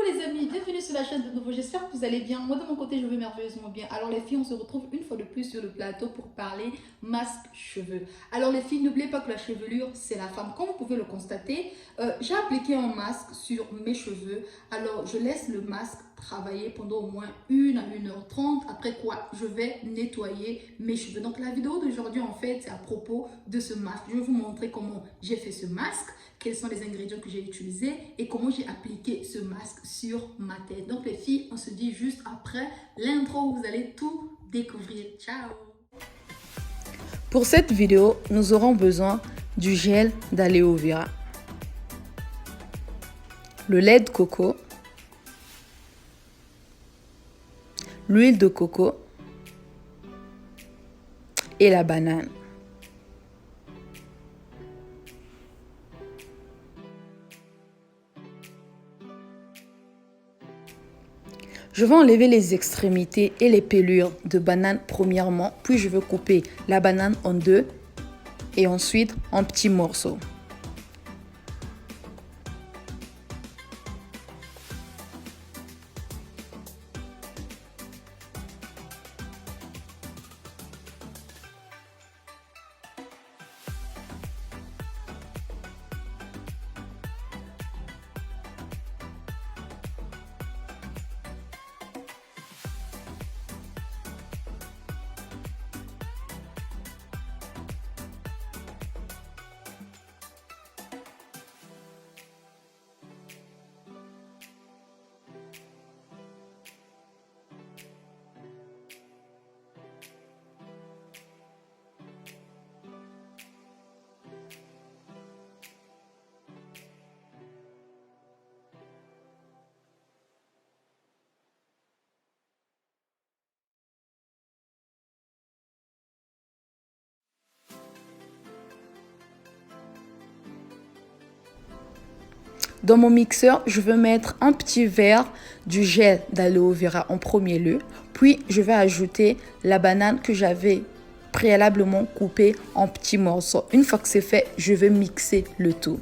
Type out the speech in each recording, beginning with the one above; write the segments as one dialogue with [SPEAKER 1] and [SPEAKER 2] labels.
[SPEAKER 1] les amis, bienvenue sur la chaîne de nouveau, j'espère que vous allez bien. Moi de mon côté je vais merveilleusement bien. Alors les filles, on se retrouve une fois de plus sur le plateau pour parler masque cheveux. Alors les filles, n'oubliez pas que la chevelure c'est la femme. Comme vous pouvez le constater, j'ai appliqué un masque sur mes cheveux. Alors je laisse le masque travailler pendant au moins 1 à 1h30. Après quoi je vais nettoyer mes cheveux. Donc la vidéo d'aujourd'hui en fait c'est à propos de ce masque. Je vais vous montrer comment j'ai fait ce masque, quels sont les ingrédients que j'ai utilisés et comment j'ai appliqué ce masque sur ma tête. Donc les filles, on se dit juste après l'intro où vous allez tout découvrir. Ciao!
[SPEAKER 2] Pour cette vidéo, nous aurons besoin du gel d'aloe vera, le lait de coco, l'huile de coco et la banane. Je vais enlever les extrémités et les pelures de banane premièrement, puis je vais couper la banane en deux et ensuite en petits morceaux. Dans mon mixeur, je vais mettre un petit verre du gel d'aloe vera en premier lieu. Puis, je vais ajouter la banane que j'avais préalablement coupée en petits morceaux. Une fois que c'est fait, je vais mixer le tout.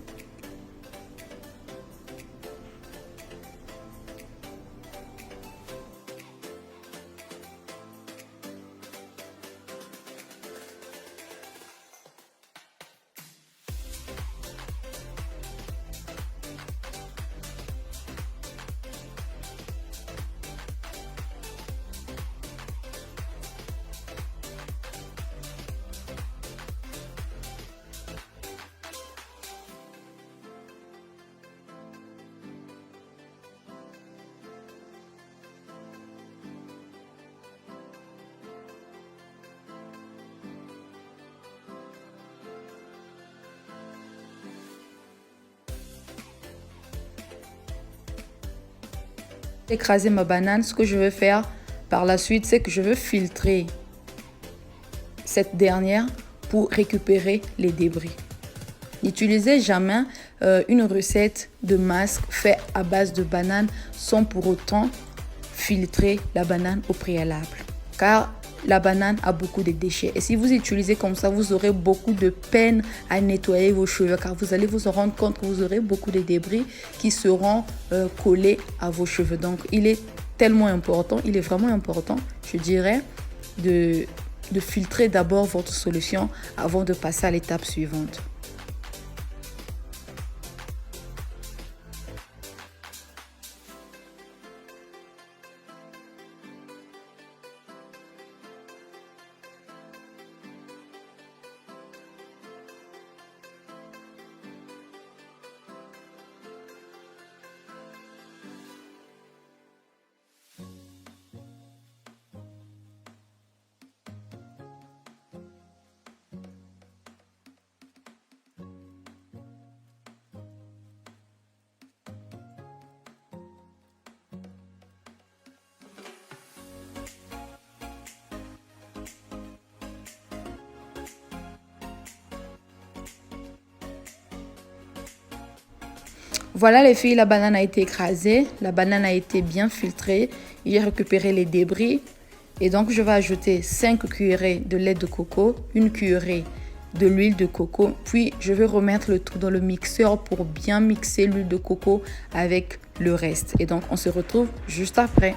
[SPEAKER 2] Écraser ma banane, ce que je vais faire par la suite, c'est que je vais filtrer cette dernière pour récupérer les débris. N'utilisez jamais une recette de masque faite à base de banane sans pour autant filtrer la banane au préalable, car la banane a beaucoup de déchets. Et si vous utilisez comme ça, vous aurez beaucoup de peine à nettoyer vos cheveux, car vous allez vous en rendre compte que vous aurez beaucoup de débris qui seront collés à vos cheveux. Donc, il est tellement important, il est vraiment important, je dirais, de filtrer d'abord votre solution avant de passer à l'étape suivante. Voilà les filles, la banane a été écrasée, la banane a été bien filtrée, j'ai récupéré les débris et donc je vais ajouter 5 cuillerées de lait de coco, 1 cuillerée de l'huile de coco, puis je vais remettre le tout dans le mixeur pour bien mixer l'huile de coco avec le reste. Et donc, on se retrouve juste après.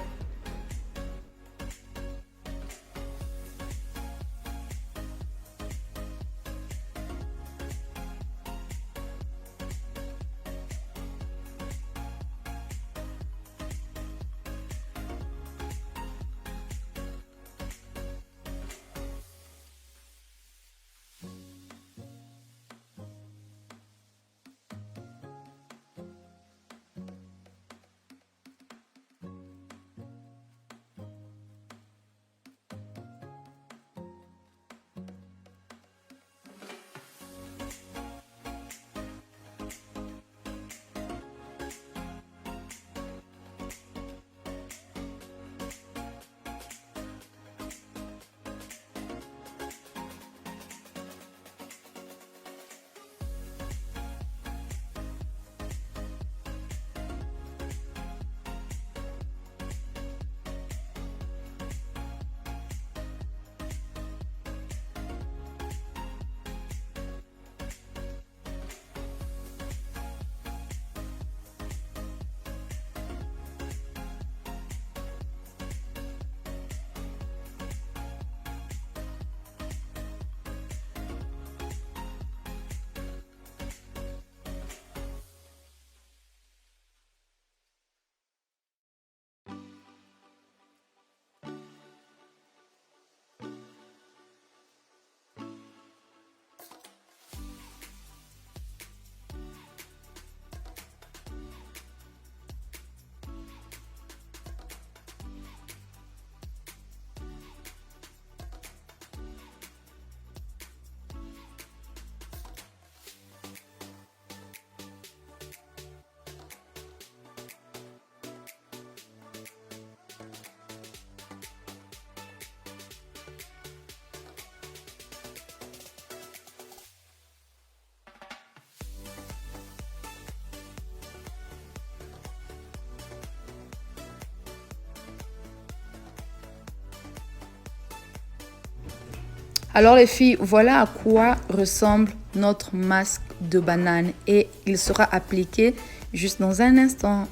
[SPEAKER 2] Alors les filles, voilà à quoi ressemble notre masque de banane et il sera appliqué juste dans un instant.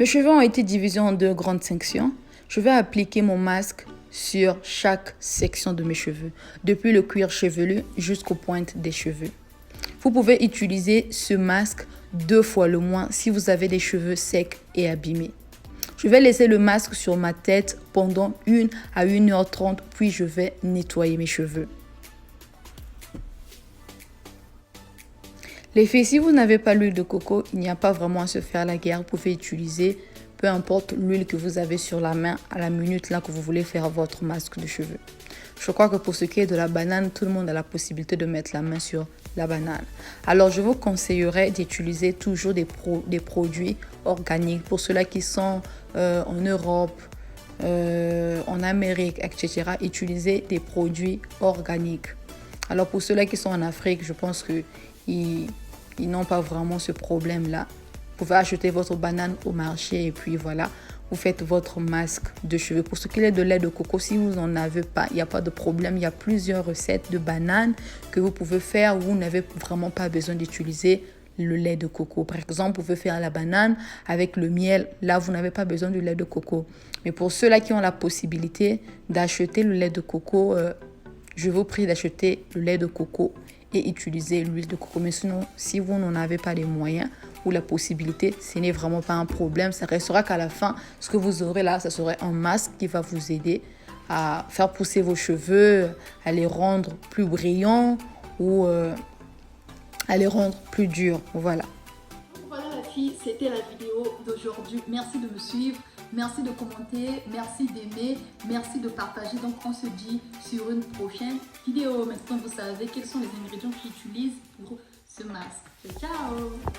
[SPEAKER 2] Mes cheveux ont été divisés en 2 grandes sections. Je vais appliquer mon masque sur chaque section de mes cheveux, depuis le cuir chevelu jusqu'aux pointes des cheveux. Vous pouvez utiliser ce masque 2 fois le moins si vous avez des cheveux secs et abîmés. Je vais laisser le masque sur ma tête pendant 1 à 1h30, puis je vais nettoyer mes cheveux. Les filles, si vous n'avez pas l'huile de coco, il n'y a pas vraiment à se faire la guerre. Vous pouvez utiliser peu importe l'huile que vous avez sur la main à la minute là que vous voulez faire votre masque de cheveux. Je crois que pour ce qui est de la banane, tout le monde a la possibilité de mettre la main sur la banane. Alors, je vous conseillerais d'utiliser toujours des produits organiques. Pour ceux-là qui sont en Europe, en Amérique, etc., utilisez des produits organiques. Alors, pour ceux-là qui sont en Afrique, je pense qu'ils n'ont pas vraiment ce problème-là. Vous pouvez acheter votre banane au marché et puis voilà, vous faites votre masque de cheveux. Pour ce qui est de lait de coco, si vous n'en avez pas, il n'y a pas de problème. Il y a plusieurs recettes de bananes que vous pouvez faire où vous n'avez vraiment pas besoin d'utiliser le lait de coco. Par exemple, vous pouvez faire la banane avec le miel. Là, vous n'avez pas besoin du lait de coco. Mais pour ceux-là qui ont la possibilité d'acheter le lait de coco, je vous prie d'acheter le lait de coco et utiliser l'huile de coco. Mais sinon, si vous n'en avez pas les moyens ou la possibilité, ce n'est vraiment pas un problème. Ça restera qu'à la fin, ce que vous aurez là, ça serait un masque qui va vous aider à faire pousser vos cheveux, à les rendre plus brillants ou à les rendre plus durs. Voilà.
[SPEAKER 1] Voilà la fille, c'était la vidéo d'aujourd'hui. Merci de me suivre, merci de commenter, merci d'aimer, merci de partager. Donc on se dit sur une prochaine vidéo. Maintenant vous savez quels sont les ingrédients que j'utilise pour ce masque. Ciao!